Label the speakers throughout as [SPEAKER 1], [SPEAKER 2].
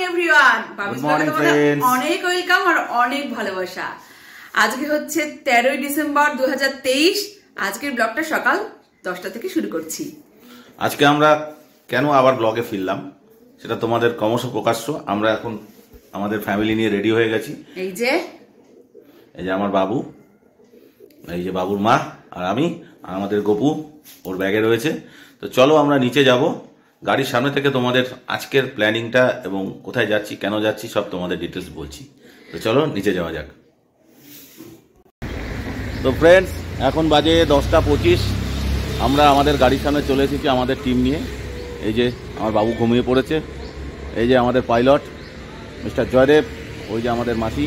[SPEAKER 1] Everyone, অনেক welcome আর অনেক ভালোবাসা। আজকে হচ্ছে 13 ডিসেম্বর 2023। আজকের ব্লগটা সকাল 10টা থেকে শুরু করছি।
[SPEAKER 2] আজকে আমরা কেন আবার ব্লগে ফিরলাম সেটা তোমাদের ক্রমশ প্রকাশ্য। আমরা এখন আমাদের ফ্যামিলি নিয়ে রেডি হয়ে গেছি। এই যে আমার বাবু, এই যে বাবুর মা আর আমি, আর আমাদের গপু ওর ব্যাগে রয়েছে। তো চলো আমরা নিচে যাব। গাড়ির সামনে থেকে তোমাদের আজকের প্ল্যানিংটা এবং কোথায় যাচ্ছি, কেন যাচ্ছি সব তোমাদের ডিটেলস বলছি। তো চলো নিচে যাওয়া যাক। তো ফ্রেন্ডস, এখন বাজে 10:25। আমরা আমাদের গাড়ির সামনে চলে এসেছি আমাদের টিম নিয়ে। এই যে আমার বাবু ঘুমিয়ে পড়েছে, এই যে আমাদের পাইলট মিস্টার জয়দেব, ওই যে আমাদের মাসি।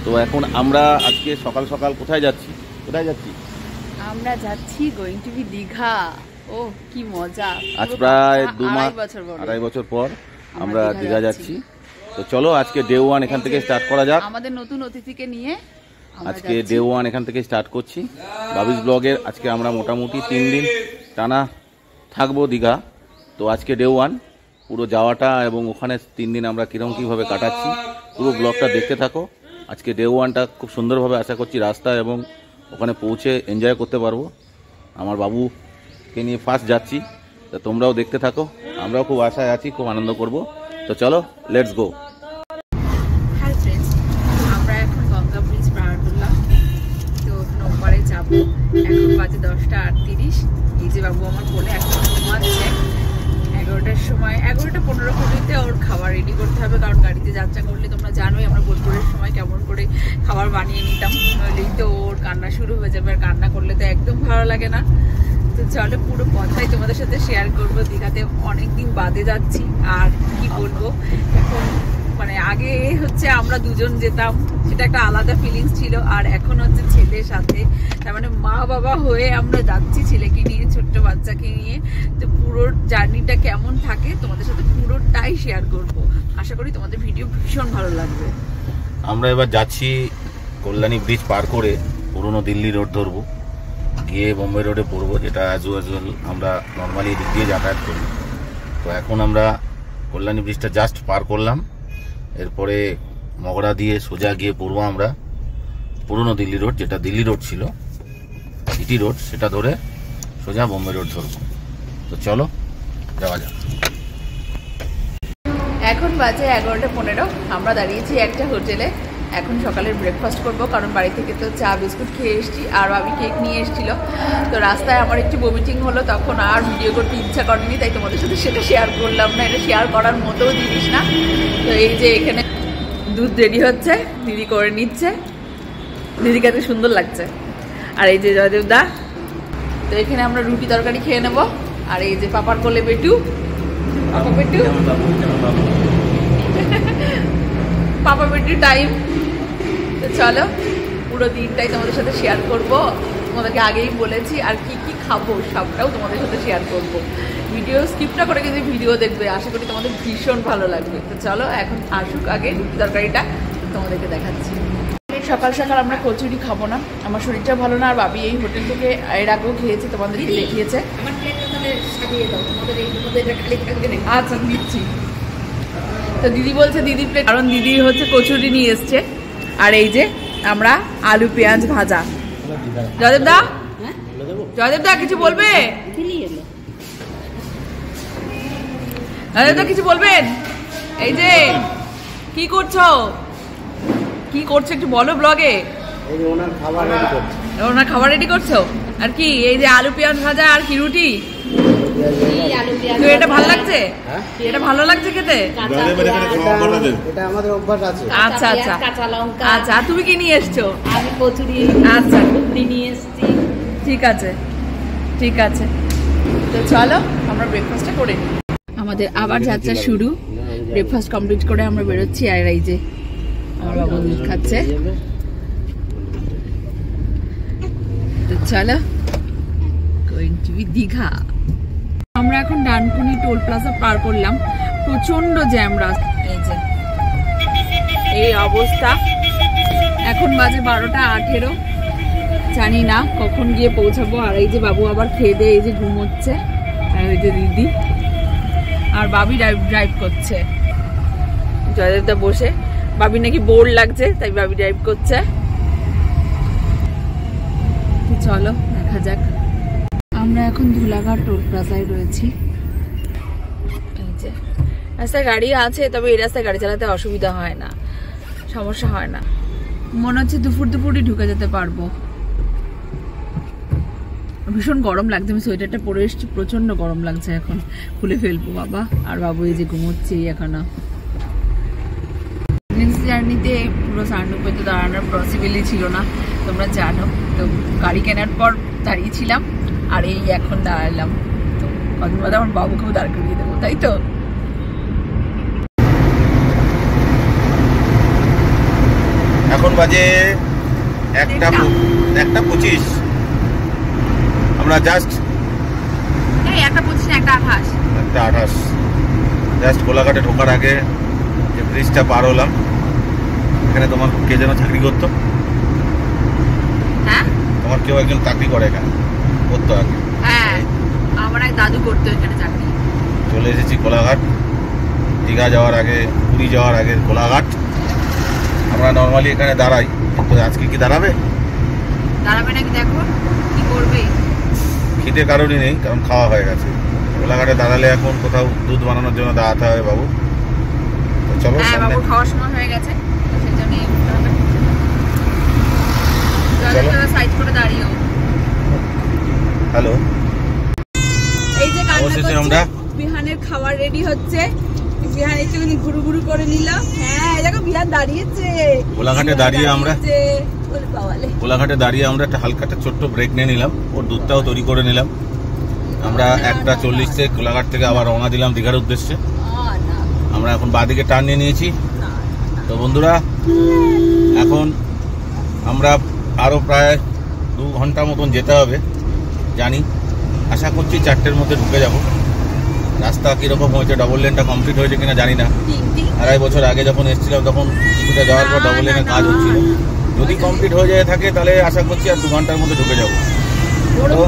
[SPEAKER 2] তো এখন আমরা আজকে সকাল সকাল কোথায় যাচ্ছি?
[SPEAKER 1] আমরা যাচ্ছি গোয়িং টু বি দীঘা। ও কি মজা!
[SPEAKER 2] আজ প্রায় 2.5 বছর পর আমরা দীঘা যাচ্ছি। তো চলো আজকে ডে 1 এখান থেকে স্টার্ট করা যাক।
[SPEAKER 1] আমাদের নতুন অতিথিকে নিয়ে
[SPEAKER 2] আজকে ডে 1 এখান থেকে স্টার্ট করছি। বাবিস ব্লগের আজকে আমরা মোটামুটি 3 দিন টানা থাকবো দীঘা। তো আজকে ডে 1 পুরো যাওয়াটা এবং ওখানে 3 দিন আমরা কীভাবে কাটাচ্ছি পুরো ব্লগটা দেখতে থাকো। আজকে ডে 1টা খুব সুন্দরভাবে আশা করছি রাস্তা এবং ওখানে পৌঁছে এনজয় করতে পারবো। আমার বাবুকে নিয়ে ফার্স্ট যাচ্ছি, তো তোমরাও দেখতে থাকো। আমরাও খুব আশায় আছি, খুব আনন্দ করব। তো চলো লেটস গো।
[SPEAKER 1] হাই ফ্রেন্ডস, আমরা এখন গঙ্গা ব্রিজ পার করলাম, তো ওপারে যাবো। এখন বাজে 10:38। এই যে বাবু আমার কোলে এখন ঘুমাচ্ছে। 11টার সময় 11:15 ওর খাবার রেডি করতে হবে, কারণ গাড়িতে যাত্রা করলে তোমরা জানোই আমরা বোলপুরের সময় কেমন করে খাবার বানিয়ে নিতাম, নইলেই তো ওর কান্না শুরু হয়ে যাবে। আর কান্না করলে তো একদম ভালো লাগে না। তো চলো পুরো কথাই তোমাদের সাথে শেয়ার করবো। দীঘাতে অনেকদিন বাদে যাচ্ছি, আর কি বলবো, এখন মানে আগে হচ্ছে আমরা দুজন যেতাম, সেটা একটা আলাদা ফিলিংস ছিল। আর এখন হচ্ছে ছেলের সাথে, তার মানে মা বাবা হয়ে আমরা যাচ্ছি ছেলেকে নিয়ে, ছোট্ট বাচ্চাকে নিয়ে। তো পুরো জার্নিটা কেমন থাকে তোমাদের সাথে পুরোটাই শেয়ার করব। আশা করি তোমাদের ভিডিও ভীষণ ভালো লাগবে।
[SPEAKER 2] আমরা এবার যাচ্ছি কল্যাণী ব্রিজ পার করে পুরনো দিল্লি রোড ধরবো, গিয়ে বোম্বে রোডে পড়বো, যেটা অ্যাজ ইউজুয়াল আমরা নর্মালি এদিক দিয়ে যাতায়াত করি। তো এখন আমরা কল্যাণী ব্রিজটা জাস্ট পার করলাম, এরপরে মগরা দিয়ে সোজা গিয়ে পড়বো আমরা পুরনো দিল্লি রোড, যেটা দিল্লি রোড ছিল, সিটি রোড, সেটা ধরে সোজা বোম্বে রোড ধরবো। তো চলো যাওয়া যাক।
[SPEAKER 1] এখন বাজে 11:15। আমরা দাঁড়িয়েছি একটা হোটেলে। এখন সকালের ব্রেকফাস্ট করব, কারণ বাড়ি থেকে তো চা বিস্কুট খেয়ে এসেছি, আর আমি কেক নিয়ে এসেছিল। তো রাস্তায় আমার একটু বমিটিং হলো, তখন আর ভিডিও করতে ইচ্ছা করেনি, তাই তোমাদের সাথে সেটা শেয়ার করলাম না। এটা শেয়ার করার মতোও জিনিস না। তো এই যে এখানে দুধ রেডি হচ্ছে, দিদি করে নিচ্ছে, দিদিকে এত সুন্দর লাগছে। আর এই যে জয়দেব দা, তো এখানে আমরা রুটি তরকারি খেয়ে নেব। আর এই যে পাপার কোলে পেটু, পাপা পেটু, পাপা পেটু টাইম। তো চলো পুরো দিনটাই তোমাদের সাথে শেয়ার করব। তোমাদেরকে আগেই বলেছি, আর কি কি খাবো সবটাও তোমাদের সাথে শেয়ার করব। ভিডিও স্কিপ না করে কিন্তু ভিডিও দেখবে, আশা করি তোমাদের ভীষণ ভালো লাগবে। তো চলো এখন আসুক আগে রুটি তরকারিটা, তোমাদেরকে দেখাচ্ছি। সকাল সকাল আমরা কচুরি খাবো না, আমার শরীরটা ভালো না। আর বাবি এই হোটেল থেকে এর আগেও খেয়েছে, তোমাদেরকে দেখিয়েছে। আচ্ছা দিচ্ছি। তো দিদি বলছে দিদি প্লেট, কারণ দিদি হচ্ছে কচুরি নিয়ে এসছে। আর এই যে আমরা আলু পেঁয়াজ ভাজা। জয়দেব দা, জয়দেব দা কিছু বলবে? জয়দেব দা কিছু বলবেন? এই যে কি করছো, কি করছো একটু বলো ব্লগে। ওনার খাবার রেডি করছো। আর কি এই যে আলু পেঁয়াজ ভাজা আর কি রুটি। তো এটা ভালো লাগছে, এটা ভালো লাগছে খেতে। আচ্ছা আচ্ছা আচ্ছা, তুমি কি নিয়ে এসছো?
[SPEAKER 3] আমি কচুরি,
[SPEAKER 1] আচ্ছা
[SPEAKER 3] ঘুগনি নিয়ে এসছি।
[SPEAKER 1] ঠিক আছে ঠিক আছে। তো চলো আমরা ব্রেকফাস্টটা করে নিই। আমাদের আবার যাত্রা শুরু। ব্রেকফাস্ট কমপ্লিট করে আমরা বেরোচ্ছি। আর এই যে আমার বাবু দুধ খাচ্ছে। তো চলো গোয়িং টু বি দীঘা। আমরা এখন ডানকুনি টোল প্লাজা পার করলাম, প্রচন্ড জ্যাম রাস্তা। এই যে এই অবস্থা। এখন বাজে 12:18। জানি না কখন গিয়ে পৌঁছাবো। আর এই যে বাবু আবার খেয়ে দিয়ে এই যে ঘুমোচ্ছে, আর ওই যে দিদি আর বাবি ড্রাইভ করছে। জয়দেবদা বসে। বাবি নাকি বোর লাগছে, তাই বাবি ড্রাইভ করছে। চলো দেখা যাক। আমরা এখন ধুলাঘাট টোল প্লাজায় রয়েছি। এই যে রাস্তায় গাড়ি আছে, তবে এই রাস্তায় গাড়ি চালাতে অসুবিধা হয় না, সমস্যা হয় না। মনে হচ্ছে দুপুরই ঢুকে যেতে পারবো। ভীষণ গরম লাগছে, আমি সোয়েটারটা পরে এসেছি, প্রচন্ড গরম লাগছে। এখন খুলে ফেলবো বাবা। আর বাবু এই যে ঘুমোচ্ছে এখনো। নেক্সট জার্নিতে পুরো সান্ডুপে তো দাঁড়ানোর পসিবলই ছিল না, তোমরা জানো। তো গাড়ি কেনার পর দাঁড়িয়েছিলাম, আর এই এখন দাঁড়ালাম। তো কদিন বাদে আমার বাবুকেও দাঁড় করিয়ে দেবো, তাই তো।
[SPEAKER 2] এখন বাজে 1:25। আমরা জাস্ট 1:28 জাস্ট কোলাঘাটে ঢোকার আগে যে ব্রিজটা পার হলাম। এখানে তোমার কে যেন চাকরি করতো?
[SPEAKER 1] হ্যাঁ,
[SPEAKER 2] তোমার কেউ একজন চাকরি করে এখানে, করতো আগে।
[SPEAKER 1] হ্যাঁ, আমার এক দাদু করতো এখানে চাকরি।
[SPEAKER 2] চলে এসেছি কোলাঘাট। দীঘা যাওয়ার আগে, পুরী যাওয়ার আগে কোলাঘাট। আমরা নর্মালি এখানে দাঁড়াই, কিন্তু আজকে কি দাঁড়াবে
[SPEAKER 1] নাকি দেখো কি করবে।
[SPEAKER 2] খিদে কারণই নেই, কারণ খাওয়া হয়ে গেছে। কোলাঘাটে দাঁড়ালে এখন কোথাও দুধ বানানোর জন্য দাঁড়াতে হবে বাবু। তো চলো,
[SPEAKER 1] বাবু খাওয়ার সময় হয়ে গেছে, সাইড করে দাঁড়িয়েও।
[SPEAKER 2] হ্যালো,
[SPEAKER 1] এই যে আমরা বিহানের খাবার রেডি হচ্ছে। বিহান একটুখানি ঘুরু ঘুরু করে নিলাম। হ্যাঁ দেখো বিহান দাঁড়িয়েছে
[SPEAKER 2] কোলাঘাটে দাঁড়িয়ে। কোলাঘাটে দাঁড়িয়ে আমরা একটা হালকা একটা ছোট্ট ব্রেক নিয়ে নিলাম, ওর দুধটাও তৈরি করে নিলাম। আমরা 1:40 কোলাঘাট থেকে আবার রওনা দিলাম দীঘার উদ্দেশ্যে। আমরা এখন বাঁদিকে টার্ন নিয়ে নিয়েছি। তো বন্ধুরা, এখন আমরা আরো প্রায় 2 ঘন্টা মতন যেতে হবে জানি। আশা করছি 4টের মধ্যে ঢুকে যাব। রাস্তা কিরকম হয়েছে, ডবল লেনটা কমপ্লিট হয়েছে কিনা জানি না। 2.5 বছর আগে যখন এসেছিলাম তখন কিছুটা যাওয়ার পর ডবল লেনের কাজ হচ্ছিল। যদি কমপ্লিট হয়ে যায় থাকে তাহলে আশা করছি আর 2 ঘন্টার মধ্যে ঢুকে যাবো। তো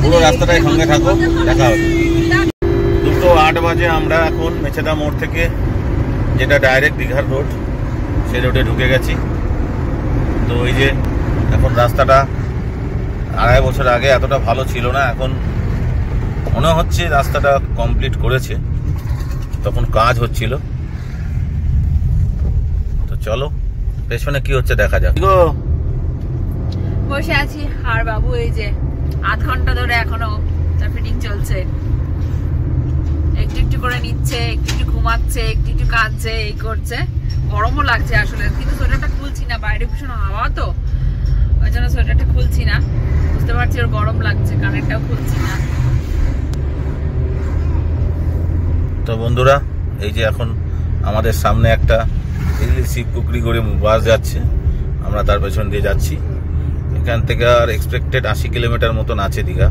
[SPEAKER 2] পুরো রাস্তাটায় সঙ্গে থাকো, দেখা হবে। 2:08 বাজে আমরা এখন মেছেদা মোড় থেকে, যেটা ডাইরেক্ট দীঘার রোড, সেই রোডে ঢুকে গেছি। তো এই যে এখন রাস্তাটা 2.5 বছর আগে এতটা ভালো ছিল না, এখন মনে হচ্ছে রাস্তাটা কমপ্লিট করেছে, তখন কাজ হচ্ছিল। তো চলো পেছনে কি হচ্ছে দেখা যাক।
[SPEAKER 1] বসে আছি আর বাবু এই যে 8 ঘন্টা ধরে এখনো তার ফিটিং চলছে। একটু একটু করে নিচ্ছে, একটু একটু ঘুমাচ্ছে, একটু একটু কাঁদছে, এই করছে। গরমও লাগছে আসলে, কিন্তু সোয়েটারটা খুলছি না, বাইরে ভীষণ হাওয়া তো, ওই জন্য সোয়েটারটা খুলছি না। বুঝতে পারছি ওর গরম লাগছে, কানেরটাও খুলছি না।
[SPEAKER 2] তো বন্ধুরা, এই যে এখন আমাদের সামনে একটা শিবপুকুরি করে বাস যাচ্ছে, আমরা তার পেছন দিয়ে যাচ্ছি। এখান থেকে আর এক্সপেক্টেড 80 কিলোমিটার মতন আছে দীঘা।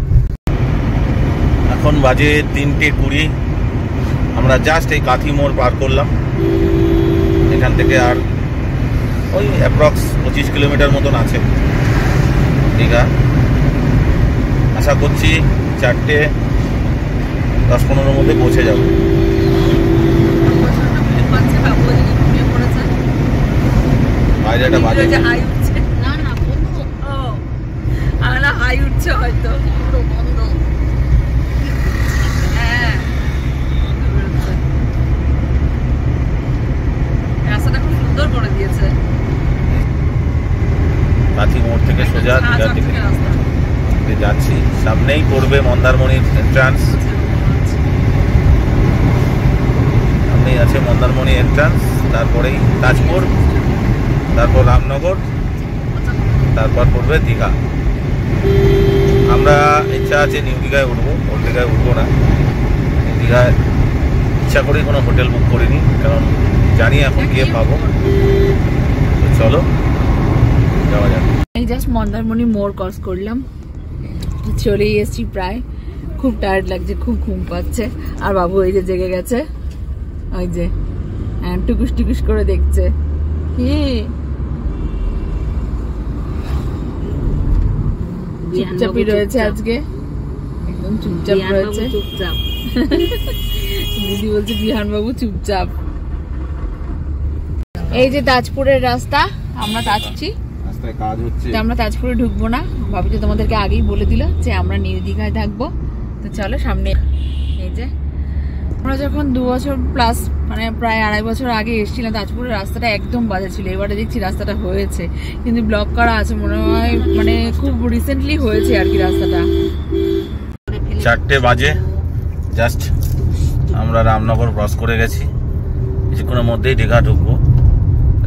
[SPEAKER 2] এখন বাজে 3:20। আমরা জাস্ট এই কাথি মোড় পার করলাম। এখান থেকে আর ওই অ্যাপ্রক্স 25 কিলোমিটার মতন আছে দীঘা। আশা করছি 4:10-15 মধ্যে পৌঁছে যাব। বাইরেটা বাজে
[SPEAKER 1] হাই উঠছে হয়তো। রাস্তাটা খুব সুন্দর করে দিয়েছে।
[SPEAKER 2] কাথি মোড় থেকে সোজা দীঘার দিকে যাচ্ছি। সামনেই পড়বে মন্দারমণির এন্ট্রান্স। সামনেই আছে মন্দারমণি এন্ট্রান্স, তারপরেই তাজপুর, তারপর রামনগর, তারপর পড়বে দীঘা। আমরা ইচ্ছা আছে নিউ দীঘায় উঠবো, ওর দীঘায় উঠবো না। দীঘায় ইচ্ছা করেই কোনো হোটেল বুক করিনি, কারণ জানি এখন গিয়ে পাবো। তো চলো যাওয়া যাক।
[SPEAKER 1] এই জাস্ট মন্দারমণি মোড় ক্রস করলাম, চলেই এসেছি প্রায়। খুব টায়ার্ড লাগছে, খুব ঘুম পাচ্ছে। আর বাবু এই যে জেগে গেছে, ওই যে টুকুস টুকুস করে দেখছে। চুপচাপই রয়েছে আজকে, একদম চুপচাপ রয়েছে। দিদি বলছে বিহান বাবু চুপচাপ। এই যে তাজপুরের রাস্তা, আমরা যাচ্ছি,
[SPEAKER 2] রাস্তায় কাজ হচ্ছে,
[SPEAKER 1] আমরা তাজপুরে ঢুকবো না। ভাবি তো তোমাদেরকে আগেই বলে দিল যে আমরা নিউ দীঘায় থাকবো। তো চলো সামনে। এই যে আমরা যখন 2 বছর প্লাস মানে প্রায় 2.5 বছর আগে এসেছিলাম, তাজপুরের রাস্তাটা একদম বাজে ছিল। এবারে দেখছি রাস্তাটা হয়েছে, কিন্তু ব্লক করা আছে মনে হয়, মানে খুব রিসেন্টলি হয়েছে আর কি রাস্তাটা।
[SPEAKER 2] 4টে বাজে, জাস্ট আমরা রামনগর ক্রস করে গেছি। কিছুক্ষণের মধ্যেই দীঘা ঢুকবো।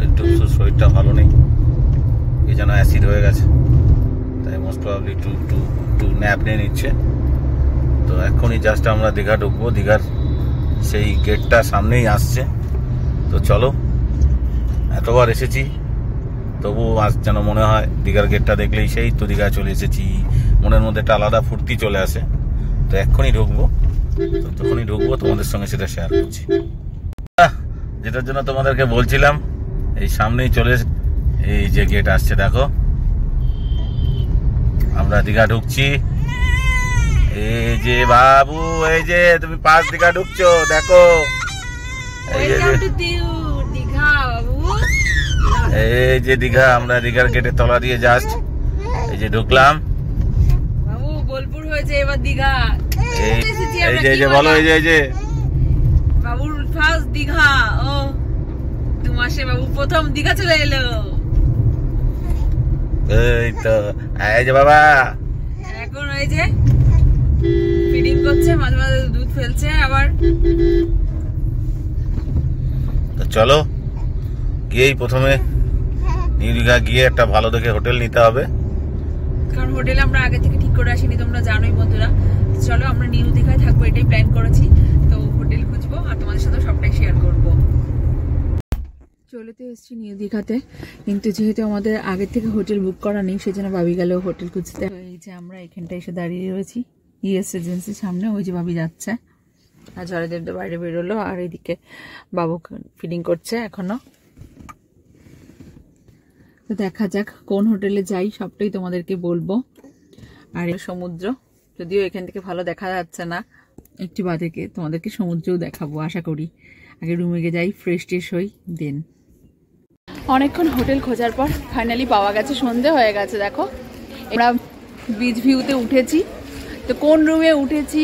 [SPEAKER 2] একটু শরীরটা ভালো নেই, এই যেন অ্যাসিড হয়ে গেছে, তাই মোস্ট প্রবাবলি একটু ন্যাপ নিয়ে নিচ্ছে। তো এখনই জাস্ট আমরা দীঘা ঢুকবো, দীঘার সেই গেটটা সামনেই আসছে। তো চলো, এতবার এসেছি তবু আজ যেন মনে হয় দীঘার গেটটা দেখলেই সেই তো দীঘায় চলে এসেছি, মনের মধ্যে একটা আলাদা ফুর্তি চলে আসে। তো এক্ষুনি ঢুকবো, তো তখনই ঢুকবো, তোমাদের সঙ্গে সেটা শেয়ার করছি। যেটার জন্য তোমাদেরকে বলছিলাম, এই সামনেই চলে, এই যে গেট আসছে দেখো, আমরা দীঘা ঢুকছি। এই যে বাবু, এই যে তুমি পাঁচ দীঘা ঢুকছো, দেখো এই যে দীঘা। আমরা দীঘার গেটের তলা দিয়ে জাস্ট এই যে ঢুকলাম।
[SPEAKER 1] বাবু বোলপুর হয়েছে এবার দীঘা।
[SPEAKER 2] এই যে বলো, এই যে
[SPEAKER 1] বাবুর ফার্স্ট দীঘা। ও 2 মাসে বাবু প্রথম দীঘা চলে এলো।
[SPEAKER 2] এই তো, এই যে বাবা
[SPEAKER 1] এখন এই যে ফিডিং করছে, মাঝে মাঝে দুধ ফেলছে আবার।
[SPEAKER 2] তো চলো, গিয়েই প্রথমে নিউ দীঘা গিয়ে একটা ভালো দেখে হোটেল নিতে হবে,
[SPEAKER 1] কারণ হোটেল আমরা আগে থেকে ঠিক করে আসিনি, তোমরা জানোই বন্ধুরা। চলো আমরা নিউ দীঘায় থাকবো, এটাই প্ল্যান করেছি। তো হোটেল খুঁজবো আর তোমাদের সাথে সবটাই শেয়ার করবো। চলে তো এসেছি নিউ দীঘাতে, কিন্তু যেহেতু আমাদের আগে থেকে হোটেল বুক করা নেই, সেজন্য ভাবি গেল হোটেল খুঁজতে। এই যে আমরা এখানটায় এসে দাঁড়িয়ে রয়েছি ইএস এজেন্সির সামনে। ওই যে ভাবি যাচ্ছে, আর জয়দেব তো বাইরে বেরোলো, আর এদিকে বাবু ফিডিং করছে এখনো। তো দেখা যাক কোন হোটেলে যাই, সবটাই তোমাদেরকে বলবো। আর সমুদ্র, যদিও এখান থেকে ভালো দেখা যাচ্ছে না, একটু বাদে তোমাদেরকে সমুদ্রও দেখাবো আশা করি। আগে রুমে গিয়ে যাই, ফ্রেশ ট্রেশ হই, দেন। অনেকক্ষণ হোটেল খোঁজার পর ফাইনালি পাওয়া গেছে, সন্ধে হয়ে গেছে। দেখো আমরা বিচ ভিউতে উঠেছি। তো কোন রুমে উঠেছি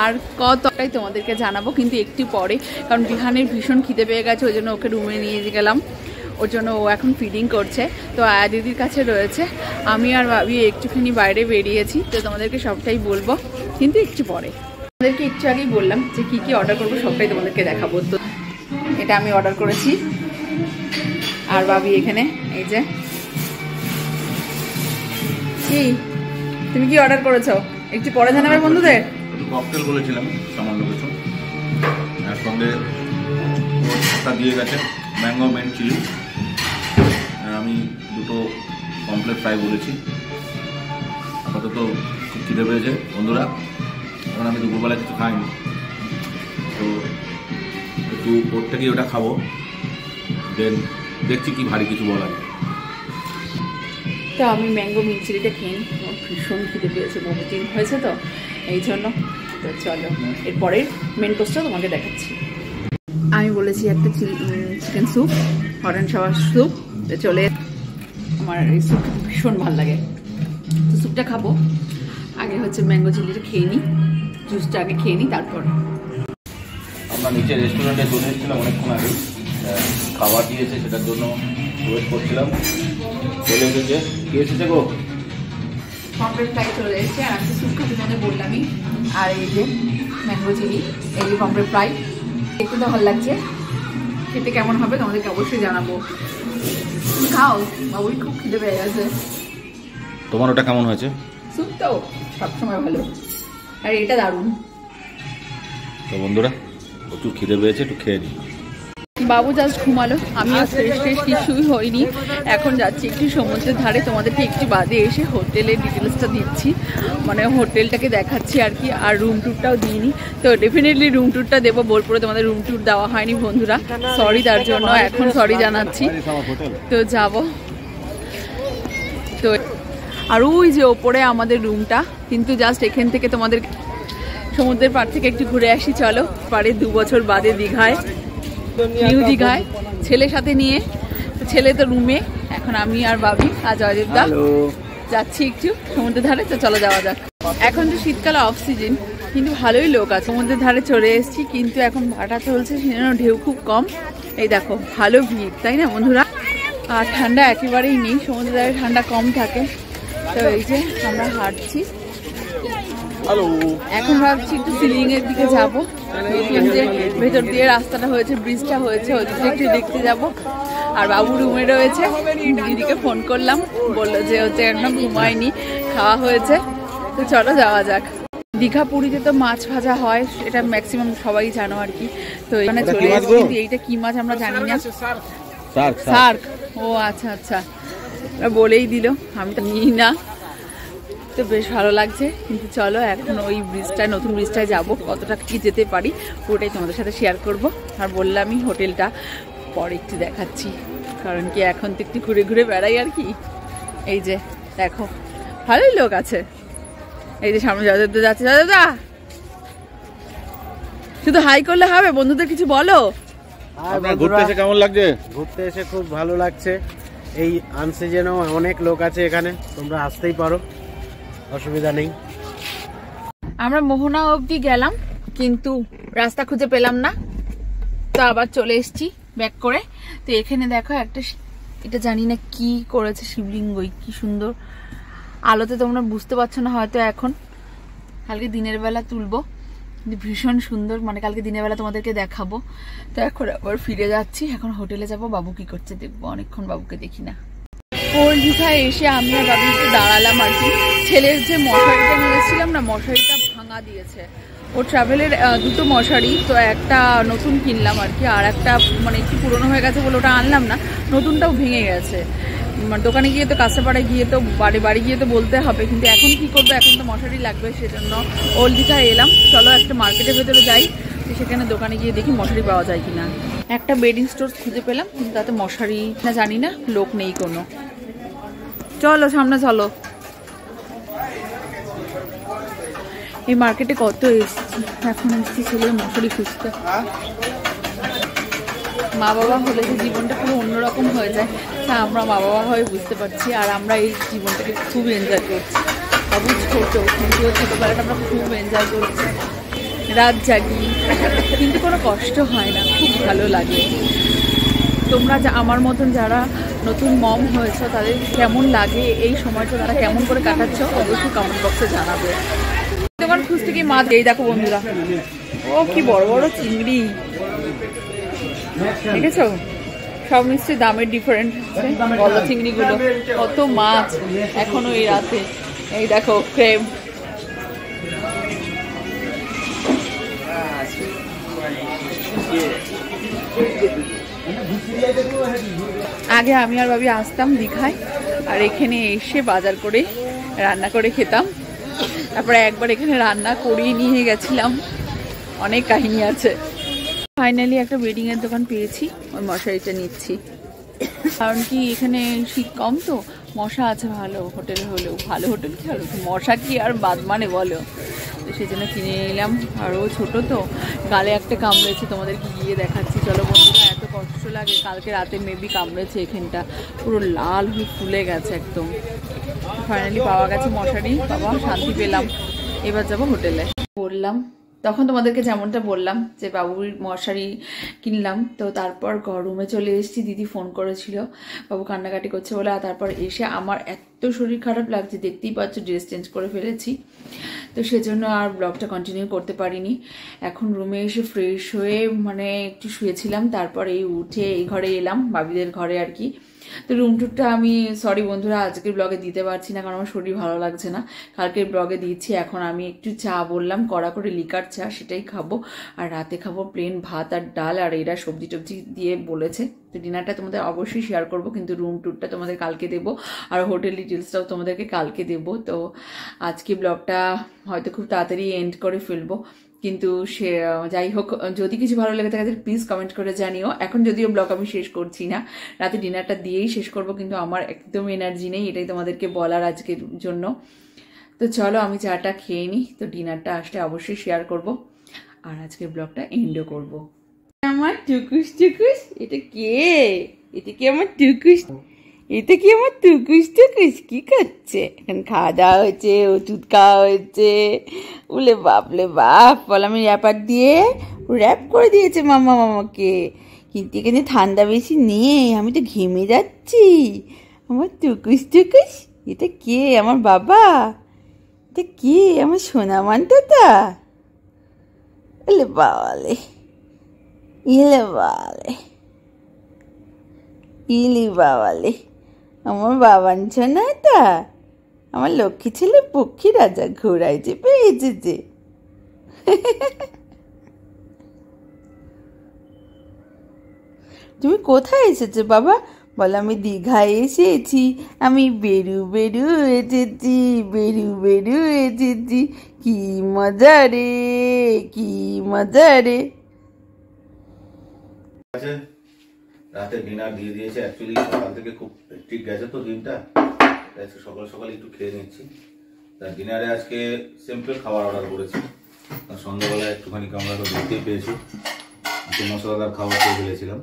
[SPEAKER 1] আর কতটাই তোমাদেরকে জানাবো কিন্তু একটু পরে, কারণ বিহানের ভীষণ খিদে পেয়ে গেছে, ওই জন্য ওকে রুমে নিয়ে গেলাম। ওর জন্য ও এখন ফিডিং করছে। তো আয়া দিদির কাছে রয়েছে, আমি আর ভাবি একটুখানি বাইরে বেরিয়েছি। তো তোমাদেরকে সবটাই বলবো কিন্তু একটু পরে। তোমাদেরকে একটু আগেই বললাম যে কী কী অর্ডার করবো, সবটাই তোমাদেরকে দেখাবো। তো এটা আমি অর্ডার করেছি, আর ভাবি এখানে এই যে। কি তুমি কি অর্ডার করেছো একটু পরে জানাবে বন্ধুদের?
[SPEAKER 2] ককটেল বলেছিলাম সামান্য কিছু, আর সঙ্গে একটা দিয়ে গেছে ম্যাঙ্গো মেন্ট চিলি। আমি 2টো কমপ্লেট ফ্রাই বলেছি। আপাতত খুব খিদে পেয়েছে বন্ধুরা, কারণ আমি দুপুরবেলা কিছু খাইনি, তো একটু ওর থেকেই ওটা খাবো। দেন দেখছি কি ভারী কিছু বলা যায়।
[SPEAKER 1] তো আমি ম্যাঙ্গো মিন্ট চিলিটা খেয়ে নিই, আমার ভীষণ খিদে পেয়েছে, বহুদিন হয়েছে তো এই জন্য। তো চলো এরপরের মেন কোর্সটা তোমাকে দেখাচ্ছি। আমি বলেছি একটা chicken soup, hot and shower soup. তো চলে, আমার এই স্যুপটা ভীষণ ভালো লাগে। তো স্যুপটা খাবো, আগে হচ্ছে ম্যাঙ্গো চিলিটা খেয়ে নিই, জুসটা আগে খেয়ে নিই তারপর।
[SPEAKER 2] আমরা নিচে রেস্টুরেন্টে চলে এসেছিলাম অনেকক্ষণ আগে, খাবার দিয়েছে সেটার জন্য ওয়েট করছিলাম। চলে এসেছে, কি এসেছে গো?
[SPEAKER 1] পমফ্রেট ফ্রাই চলে এসেছে, আর আমি স্যুপ খাতে মধ্যে বললামই। আর এই যে ম্যাঙ্গো চিলি, এই যে পমফ্রেট ফ্রাই, একটু তো ভালো লাগছে। খেতে কেমন হবে তোমাদেরকে অবশ্যই জানাবো। খাও, বাবুই খুব খিদে পেয়ে গেছে।
[SPEAKER 2] তোমার ওটা কেমন হয়েছে?
[SPEAKER 1] স্যুপ তো সবসময় ভালো, আর এটা দারুণ।
[SPEAKER 2] তো বন্ধুরা প্রচুর খিদে পেয়েছে, একটু খেয়ে নিই।
[SPEAKER 1] বাবু জাস্ট ঘুমালো, আমিও ফ্রেশ ফ্রেশ কিছুই হয়নি। এখন যাচ্ছি একটু সমুদ্রের ধারে, তোমাদেরকে একটু বাদে এসে হোটেলের ডিটেলসটা দিচ্ছি, মানে হোটেলটাকে দেখাচ্ছি আর কি। আর রুম ট্যুরটাও দিইনি, তো ডেফিনেটলি রুম ট্যুরটা দেবো। বোলপুরে তোমাদের রুম ট্যুর দেওয়া হয়নি বন্ধুরা, সরি তার জন্য, এখন সরি জানাচ্ছি। তো যাব, তো আর ওই যে ওপরে আমাদের রুমটা, কিন্তু জাস্ট এখান থেকে তোমাদের সমুদ্রের পাড় থেকে একটু ঘুরে আসি। চলো, পাড়ে 2 বছর বাদে দীঘায়, নিউ দীঘায় ছেলের সাথে নিয়ে ছেলে তো রুমে, এখন আমি আর বাবি আর জয়দেব দা যাচ্ছি একটু সমুদ্রের ধারে। তো চলো যাওয়া যাক। এখন তো শীতকালে অফ সিজন, কিন্তু ভালোই লোক আছে। সমুদ্রের ধারে চলে এসেছি, কিন্তু এখন ভাটা চলছে, সেজন্য ঢেউ খুব কম। এই দেখো ভালো ভিড়, তাই না বন্ধুরা? আর ঠান্ডা একেবারেই নেই, সমুদ্রের ধারে ঠান্ডা কম থাকে। তো এই যে আমরা হাঁটছি, এখন ভাবছি একটু সিলিং এর দিকে যাবো। যে ভেতর দিয়ে রাস্তাটা হয়েছে, ব্রিজটা হয়েছে, ওদিকে একটু দেখতে যাব। আর বাবু রুমে রয়েছে, দিদিকে ফোন করলাম, বললো যে হচ্ছে একদম ঘুমায়নি, খাওয়া হয়েছে। তো চলো যাওয়া যাক। দীঘা পুরীতে তো মাছ ভাজা হয়, এটা ম্যাক্সিমাম সবাই জানো আর কি। তো এখানে চলে এসেছি, কিন্তু এইটা কি মাছ আমরা জানি না। শার্ক, ও আচ্ছা আচ্ছা, বলেই দিল, আমি তো নিই না। তো বেশ ভালো লাগছে, কিন্তু চলো এখন ওই ব্রিজটায়, নতুন ব্রিজটায় যাবো। কতটা কি যেতে পারি পুরোটাই তোমাদের সাথে শেয়ার করব। আর বললামই হোটেলটা পরে একটু দেখাচ্ছি, কারণ কি এখন তো একটু ঘুরে ঘুরে বেড়াই আর কি। এই যে দেখো ভালোই লোক আছে। এই যে সামনে জয়দেবদা যাচ্ছে। জয়দেবদা শুধু হাই করলে হবে, বন্ধুদের কিছু বলো।
[SPEAKER 2] ঘুরতে এসে কেমন লাগছে?
[SPEAKER 3] ঘুরতে এসে খুব ভালো লাগছে। এই আনসিজনেও অনেক লোক আছে এখানে, তোমরা আসতেই পারো, অসুবিধা নেই।
[SPEAKER 1] আমরা মোহনা অবধি গেলাম, কিন্তু রাস্তা খুঁজে পেলাম না, তো আবার চলে এসেছি ব্যাক করে। তো এখানে দেখো একটা, এটা জানি না কি করেছে, শিবলিঙ্গই, কি সুন্দর। আলোতে তোমরা বুঝতে পারছো না হয়তো এখন, কালকে দিনের বেলা তুলবো, কিন্তু ভীষণ সুন্দর, মানে কালকে দিনের বেলা তোমাদেরকে দেখাবো। তো এখন আবার ফিরে যাচ্ছি, এখন হোটেলে যাব। বাবু কি করছে দেখবো, অনেকক্ষণ বাবুকে দেখি না। ওল্ড দীঘায় এসে আমি আর বাবু একটু দাঁড়ালাম আর কি। ছেলের যে মশারিটা নিয়েছিলাম না, মশারিটা ভাঙা দিয়েছে। ও ট্রাভেলের দুটো মশারি, তো একটা নতুন কিনলাম আর কি, আর একটা মানে একটু পুরনো হয়ে গেছে বলে ওটা আনলাম না, নতুনটাও ভেঙে গেছে। দোকানে গিয়ে তো, কাঁচাপাড়ায় গিয়ে তো, বাড়ি গিয়ে তো বলতে হবে, কিন্তু এখন কি করবো, এখন তো মশারি লাগবে, সেজন্য ওল্ড দীঘায় এলাম। চলো একটা মার্কেটের ভেতরে যাই, সেখানে দোকানে গিয়ে দেখি মশারি পাওয়া যায় কিনা। একটা বেডিং স্টোর খুঁজে পেলাম, কিন্তু তাতে মশারি না জানি না, লোক নেই কোনো। চলো সামনে চলো। এই মার্কেটে কত এসেছি, এখন এসেছি ছেলের মশারি খুঁজতে। মা বাবা হলে যে জীবনটা পুরো অন্যরকম হয়ে যায়, তা আমরা মা বাবা হয়ে বুঝতে পারছি। আর আমরা এই জীবনটাকে খুব এনজয় করছি। বাবু ছোট, কিন্তু ছোটবেলাটা আমরা খুব এনজয় করছি, রাত জাগি, কিন্তু কোনো কষ্ট হয় না, খুব ভালো লাগে। তোমরা আমার মতন যারা নতুন মম হয়েছ, তাদের কেমন লাগে এই সময়টা, তারা কেমন করে কাটাচ্ছ, অবশ্যই কমেন্ট বক্সে জানাবে। দোকান খুঁজতে কি মাছ, এই দেখো বন্ধুরা, ও কি বড় বড় চিংড়ি, দেখেছো? সব নিশ্চয়ই দামের ডিফারেন্ট আছে, গলদা চিংড়িগুলো, কত মাছ এখনো এই রাতে। এই দেখো ক্রেব, আগে আমি আর ভাবি আসতাম দীঘায়, আর এখানে এসে বাজার করে রান্না করে খেতাম। তারপরে একবার এখানে রান্না করিয়ে নিয়ে গেছিলাম, অনেক কাহিনী আছে। ফাইনালি একটা বেডিং এর দোকান পেয়েছি, ওই মশারিটা নিচ্ছি, কারণ কি এখানে শীত কম, তো মশা আছে ভালো। হোটেলে হলেও ভালো, হোটেল কি হলো, মশা কি আর বাদ মানে বলো। তো সেই জন্য কিনে নিলাম। আর ও ছোটো তো, গালে একটা কামড়েছে, তোমাদেরকে গিয়ে দেখাচ্ছি। চলো বন্ধুরা, এত কষ্ট লাগে, কালকে রাতে মেবি কামড়েছে, এখানটা পুরো লাল হয়ে ফুলে গেছে একদম। ফাইনালি পাওয়া গেছে মশারি, বাবা শান্তি পেলাম। এবার যাবো হোটেলে। বললাম তখন তোমাদেরকে, যেমনটা বললাম যে বাবুর মশারি কিনলাম, তো তারপর রুমে চলে এসেছি। দিদি ফোন করেছিল, বাবু কান্নাকাটি করছে বলে। আর তারপর এসে আমার এত শরীর খারাপ লাগছে, দেখতেই পাচ্ছ, ড্রেস চেঞ্জ করে ফেলেছি, তো সেজন্য আর ব্লগটা কন্টিনিউ করতে পারিনি। এখন রুমে এসে ফ্রেশ হয়ে মানে একটু শুয়েছিলাম, তারপর এই উঠে এই ঘরে এলাম, বাবিদের ঘরে আর কি। তো রুম টুরটা আমি, সরি বন্ধুরা, আজকের ব্লগে দিতে পারছি না, কারণ আমার শরীর ভালো লাগছে না। কালকের ব্লগে দিচ্ছি। এখন আমি একটু চা বললাম, কড়া করে লিকার চা, সেটাই খাবো। আর রাতে খাবো প্লেন ভাত আর ডাল, আর এরা সবজি টবজি দিয়ে বলেছে। তো ডিনারটা তোমাদের অবশ্যই শেয়ার করব, কিন্তু রুম টুরটা তোমাদের কালকে দেবো, আর হোটেল ডিটেলসটাও তোমাদেরকে কালকে দেবো। তো আজকে ব্লগটা হয়তো খুব তাড়াতাড়ি এন্ড করে ফেলবো, কিন্তু সে যাই হোক, যদি কিছু ভালো লেগে থাকে প্লিজ কমেন্ট করে জানিও। এখন যদিও ব্লগ আমি শেষ করছি না, রাতে ডিনারটা দিয়েই শেষ করব, কিন্তু আমার একদম এনার্জি নেই, এটাই তোমাদেরকে বলার আজকের জন্য। তো চলো আমি চাটা খেয়ে নিই, তো ডিনারটা আসলে অবশ্যই শেয়ার করব, আর আজকের ব্লগটা এন্ডও করব। আমার টুকুস টুকুস, এটা কে? এটা কি আমার টুকুস? এটা কি আমার টুকুস টুকুস? কি করছে এখন? খাওয়া দাওয়া হয়েছে, ওষুধ খাওয়া হয়েছে। উলে বাপ, বল আমি র্যাপার দিয়ে র্যাপ করে দিয়েছে মামা মামাকে। কিন্তু এখানে ঠান্ডা বেশি নেই, আমি তো ঘেমে যাচ্ছি। আমার টুকুস টুকুস, এটা কে? আমার বাবা? এটা কে? আমার সোনা মানটাটা? বাবালে, ইলে বাবালে, ইলি বাবালে, আমার বাবান সোনাটা, আমার লক্ষ্মী ছেলে পক্ষী রাজা ঘোড়ায় চেপে এসেছে। তুমি কোথায় এসেছো বাবা? বল আমি দীঘায় এসেছি, আমি বেরু এসেছি। কি মজা রে, কি মজা রে।
[SPEAKER 2] রাতে ডিনার দিয়ে দিয়েছে। অ্যাকচুয়ালি সকাল থেকে খুব ঠিক গেছে তো দিনটা, সকাল সকাল একটু খেয়ে নিচ্ছি। ডিনারে আজকে সিম্পল খাবার অর্ডার করেছি। সন্ধ্যাবেলায় একটুখানি আমরা তো দেখতেই পেয়েছি, একটু মশলাদার খাবার খেয়ে ফেলেছিলাম।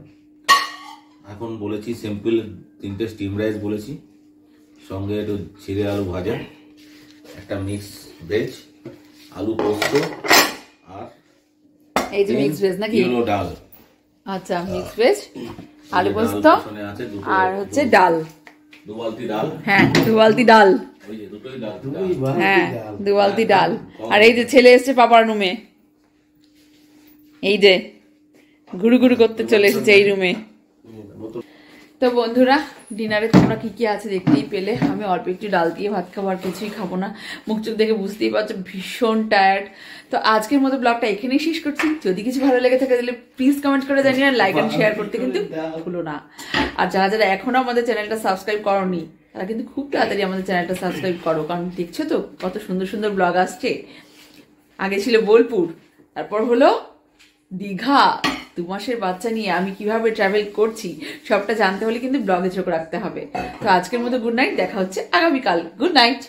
[SPEAKER 2] এখন বলেছি সিম্পল 3টে স্টিম রাইস বলেছি, সঙ্গে একটু ছিঁড়ে আলু ভাজা, একটা মিক্স ভেজ, আলু পোস্ত, আর
[SPEAKER 1] এই যে মিক্স ভেজ নাকি?
[SPEAKER 2] ডাল।
[SPEAKER 1] আচ্ছা, মিক্স ভেজ, আলু পোস্ত আর হচ্ছে ডাল,
[SPEAKER 2] 2 বালতি ডাল।
[SPEAKER 1] হ্যাঁ 2 বালতি ডাল,
[SPEAKER 2] ওই যে দুটোই ডাল।
[SPEAKER 1] হ্যাঁ 2 বালতি ডাল। আর এই যে ছেলে এসছে পাপার রুমে, এই যে ঘুরু ঘুরু করতে চলে এসেছে এই রুমে। তো বন্ধুরা, ডিনারে তোমরা কি কি আছে দেখতেই পেলে। আমি অল্প একটু ডাল দিয়ে ভাত খাবো, আর কিছুই খাবো না। মুখ চোখ দেখে বুঝতেই পারছো ভীষণ টায়ার্ড। তো আজকের মতো ব্লগটা এখানেই শেষ করছি। যদি কিছু ভালো লেগে থাকে তাহলে প্লিজ কমেন্ট করে জানিও, আর লাইক এন্ড শেয়ার করতে কিন্তু ভুলো না। আর যারা যারা এখনো আমাদের চ্যানেলটা সাবস্ক্রাইব করোনি, তারা কিন্তু খুব তাড়াতাড়ি আমাদের চ্যানেলটা সাবস্ক্রাইব করো, কারণ দেখছো তো কত সুন্দর সুন্দর ব্লগ আসছে। আগে ছিল বোলপুর, তারপর হলো দীঘা। 2 মাসের বাচ্চা নিয়ে আমি কিভাবে ট্রাভেল করছি সবটা জানতে হলে কিন্তু ব্লগে চোখ রাখতে হবে। তো আজকের মতো গুড নাইট, দেখা হচ্ছে আগামীকাল। Good night.